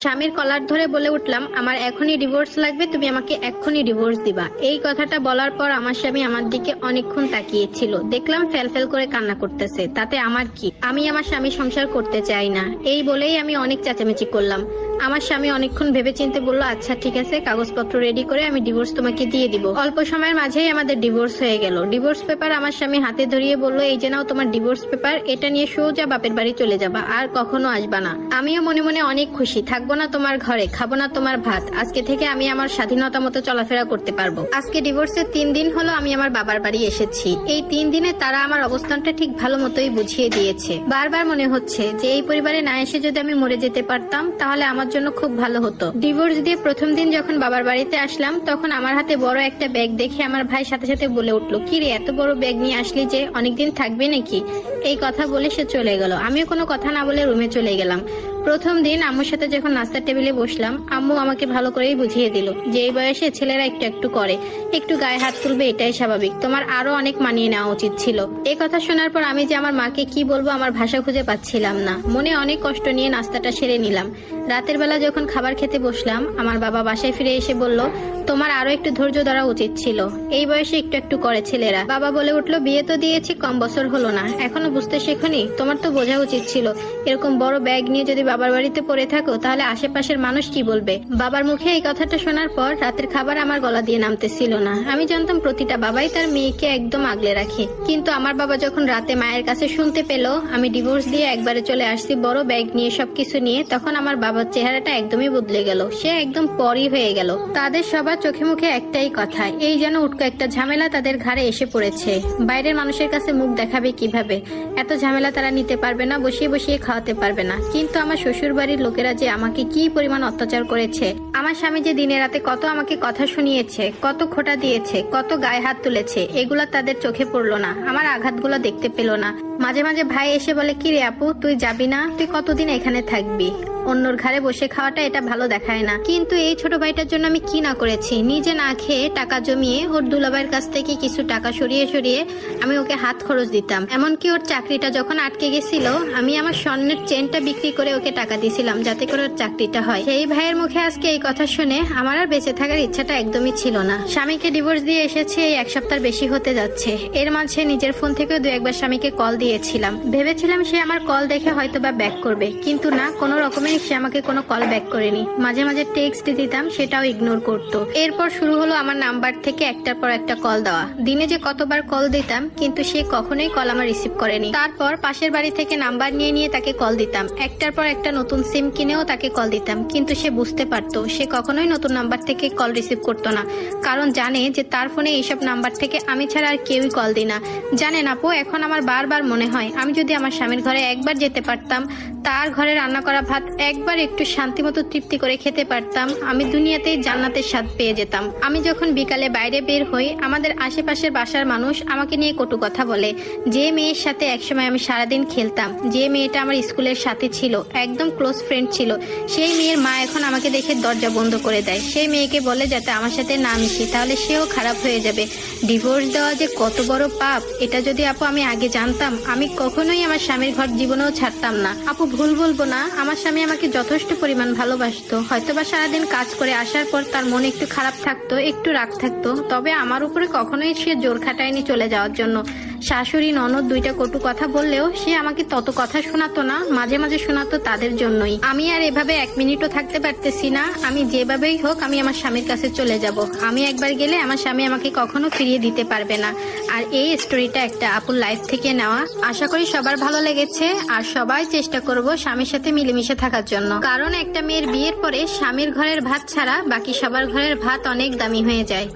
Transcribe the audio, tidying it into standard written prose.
স্বামীর কলার ধরে বলে উঠলাম, আমার এখনই ডিভোর্স লাগবে, তুমি আমাকে এক্ষুনি ডিভোর্স দিবা। এই কথাটা বলার পর আমার স্বামী আমার দিকে অনেকক্ষণ তাকিয়েছিল। দেখলাম ফেল করে কান্না করতেছে। তাতে আমার কি? আমি আমার স্বামী সংসার করতে চাই না, এই বলেই আমি অনেক চেঁচামেচি করলাম। আমার স্বামী অনেকক্ষণ ভেবেচিন্তে বলল, আচ্ছা ঠিক আছে, কাগজপত্র রেডি করে আমি ডিভোর্স তোমাকে দিয়ে দিব। অল্প সময়ের মাঝেই আমাদের ডিভোর্স হয়ে গেল। ডিভোর্স পেপার আমার স্বামী হাতে ধরিয়ে বলল, এই যে নাও তোমার ডিভোর্স পেপার, এটা নিয়ে সোজা বাপের বাড়ি চলে যাবা, আর কখনো আসবা না। আমিও মনে মনে অনেক খুশি, থাকবো না তোমার ঘরে, খাবো না তোমার ভাত। আজকে থেকে আমি আমার স্বাধীনতা মতো চলাফেরা করতে পারবো। আজকে ডিভোর্সের 3 দিন হলো আমি আমার বাবার বাড়ি এসেছি। এই 3 দিনে তারা আমার অবস্থানটা ঠিক ভালো মতোই বুঝিয়ে দিয়েছে। বারবার মনে হচ্ছে যে এই পরিবারে না এসে যদি আমি মরে যেতে পারতাম তাহলে আমার জন্য খুব ভালো হতো। ডিভোর্স দিয়ে প্রথম দিন যখন বাবার বাড়িতে আসলাম তখন আমার হাতে বড় একটা ব্যাগ দেখে আমার ভাই সাথে সাথে বলে উঠলো, কি রে এত বড় ব্যাগ নিয়ে আসলি যে, অনেকদিন থাকবে নাকি? এই কথা বলে সে চলে গেল। আমিও কোনো কথা না বলে রুমে চলে গেলাম। প্রথম দিন আম্মুর সাথে যখন নাস্তার টেবিলে বসলাম, আম্মু আমাকে ভালো করেই বুঝিয়ে দিল যে এই বয়সে ছেলেরা একটু একটু করে, একটু গায়ে হাত তুলবে, এটাই স্বাভাবিক, তোমার আরো অনেক মানিয়ে নেওয়া উচিত ছিল। এই কথা শোনার পর আমি যে আমার মাকে কি বলবো আমার ভাষা খুঁজে পাচ্ছিলাম না। মনে অনেক কষ্ট নিয়ে নাস্তাটা সেরে নিলাম। রাতের বেলা যখন খাবার খেতে বসলাম, আমার বাবা বাসায় ফিরে এসে বলল, তোমার আরো একটু ধৈর্য ধরা উচিত ছিল, এই বয়সে একটু একটু করে ছেলেরা। বাবা বলে উঠলো, বিয়ে তো দিয়েছি, কম বছর হলো না, এখনো বুঝতে শেখনি? তোমার তো বোঝা উচিত ছিল, এরকম বড় ব্যাগ নিয়ে যদি বাবার বাড়িতে পড়ে থাকো তাহলে আশেপাশের মানুষ কি বলবে। বাবার মুখে এই কথাটা শোনার পর রাতের খাবার আমার গলা দিয়ে নামতেছিল না। আমি জানতাম প্রতিটা বাবাই তার মেয়েকে একদম আগলে রাখে, কিন্তু আমার বাবা যখন রাতে মায়ের কাছে শুনতে পেল আমি ডিভোর্স দিয়ে একবারে চলে আসছি বড় ব্যাগ নিয়ে, সবকিছু নিয়ে, তখন আমার বাবার চেহারাটা একদমই বদলে গেল। সে একদম পরই হয়ে গেল। তাদের সবার চোখে মুখে একটাই কথা, এই যেন উটকো একটা ঝামেলা তাদের ঘাড়ে এসে পড়েছে। বাইরের মানুষের কাছে মুখ দেখাবে কিভাবে? এত ঝামেলা তারা নিতে পারবে না, বসিয়ে বসিয়ে খাওয়াতে পারবে না। কিন্তু আমার শ্বশুর বাড়ির লোকেরা যে আমাকে কি পরিমাণ অত্যাচার করেছে, আমার স্বামী যে দিনে রাতে কত আমাকে কথা শুনিয়েছে, কত খোঁটা দিয়েছে, কত গায়ে হাত তুলেছে, এগুলা তাদের চোখে পড়লো না, আমার আঘাতগুলো দেখতে পেল না। মাঝে মাঝে ভাই এসে বলে, কি রে আপু, তুই যাবি না? তুই কতদিন এখানে থাকবি? অন্যর ঘরে বসে খাওয়াটা এটা ভালো দেখায় না। কিন্তু এই ছোট ভাইটার জন্য আমি কি না করেছি। নিজে না খেয়ে টাকা জমিয়ে ওর দুলাভাইয়ের কাছ থেকে কিছু টাকা সরিয়ে আমি ওকে হাত খরচ দিতাম। এমনকি ওর চাকরিটা যখন আটকে গেছিল আমি আমার স্বর্ণের চেনটা বিক্রি করে ওকে টাকা দিয়েছিলাম যাতে করে ওর চাকরিটা হয়। সেই ভাইয়ের মুখে আজকে এই কথা শুনে আমার আর বেঁচে থাকার ইচ্ছাটা একদমই ছিল না। স্বামীকে ডিভোর্স দিয়ে এসেছে এই 1 সপ্তাহ বেশি হতে যাচ্ছে। এর মাঝে নিজের ফোন থেকেও 2-1 বার স্বামীকে কল দিয়েছিলাম। ভেবেছিলাম সে আমার কল দেখে হয়তো বা ব্যাক করবে, কিন্তু না, কোনো রকমের সে আমাকে কোনো কল ব্যাক করেনি। মাঝে মাঝে টেক্সট দিতাম, সেটাও ইগনোর করতো। এরপর শুরু হলো আমার নাম্বার থেকে একটার পর একটা কল দেওয়া। দিনে যে কতবার কল দিতাম, কিন্তু সে কখনোই কল আমার রিসিভ করেনি। তারপর পাশের বাড়ি থেকে নাম্বার নিয়ে তাকে কল দিতাম। একটার পর একটা নতুন সিম কিনেও তাকে কল দিতাম, কিন্তু সে বুঝতে পারতো সে কখনোই নতুন নাম্বার থেকে কল রিসিভ করতো না, কারণ জানে যে তার ফোনে এইসব নাম্বার থেকে আমি ছাড়া আর কেউই কল দিই না। জানেন আপু, এখন আমার বারবার মনে হয় আমি যদি আমার স্বামীর ঘরে একবার যেতে পারতাম, তার ঘরে রান্না করা ভাত একবার একটু শান্তি মতো তৃপ্তি করে খেতে পারতাম, আমি দুনিয়াতেই জান্নাতের স্বাদ পেয়ে যেতাম। আমি যখন বিকালে বাইরে বের হই, আমাদের আশেপাশের বাসার মানুষ আমাকে নিয়ে কটু কথা বলে। যে মেয়ের সাথে একসময় আমি সারাদিন খেলতাম, যে মেয়েটা আমার স্কুলের সাথে ছিল, একদম ক্লোজ ফ্রেন্ড ছিল, সেই মেয়ের মা এখন আমাকে দেখে দরজা বন্ধ করে দেয়। সেই মেয়েকে বলে যাতে আমার সাথে না মিশি, তাহলে সেও খারাপ হয়ে যাবে। ডিভোর্স দেওয়া যে কত বড় পাপ, এটা যদি আপু আমি আগে জানতাম, আমি কখনোই আমার স্বামীর ঘর জীবনেও ছাড়তাম না। আপু ভুল বলবো না, আমার স্বামী আমাকে যথেষ্ট পরিমাণ ভালোবাসতো। হয়তোবা সারাদিন কাজ করে আসার পর তার মনে একটু খারাপ থাকতো, একটু রাগ থাকতো, তবে আমার উপরে কখনোই সে জোর খাটায়নি চলে যাওয়ার জন্য। শাশুড়ি ননদ 2টা কটু কথা বললেও সে আমাকে তত কথা শোনাতো না, মাঝে মাঝে শোনাতো তাদের জন্যই। আমি আর এভাবে 1 মিনিটও থাকতে পারতেছি না। আমি যেভাবেই হোক আমি আমার স্বামীর কাছে চলে যাব। আমি একবার গেলে আমার স্বামী আমাকে কখনো ফিরিয়ে দিতে পারবে না। আর এই স্টোরিটা একটা আপুর লাইফ থেকে নেওয়া। আশা করি সবার ভালো লেগেছে, আর সবাই চেষ্টা করব স্বামীর সাথে মিলেমিশে থাকার জন্য, কারণ একটা মেয়ের বিয়ের পরে স্বামীর ঘরের ভাত ছাড়া বাকি সবার ঘরের ভাত অনেক দামি হয়ে যায়।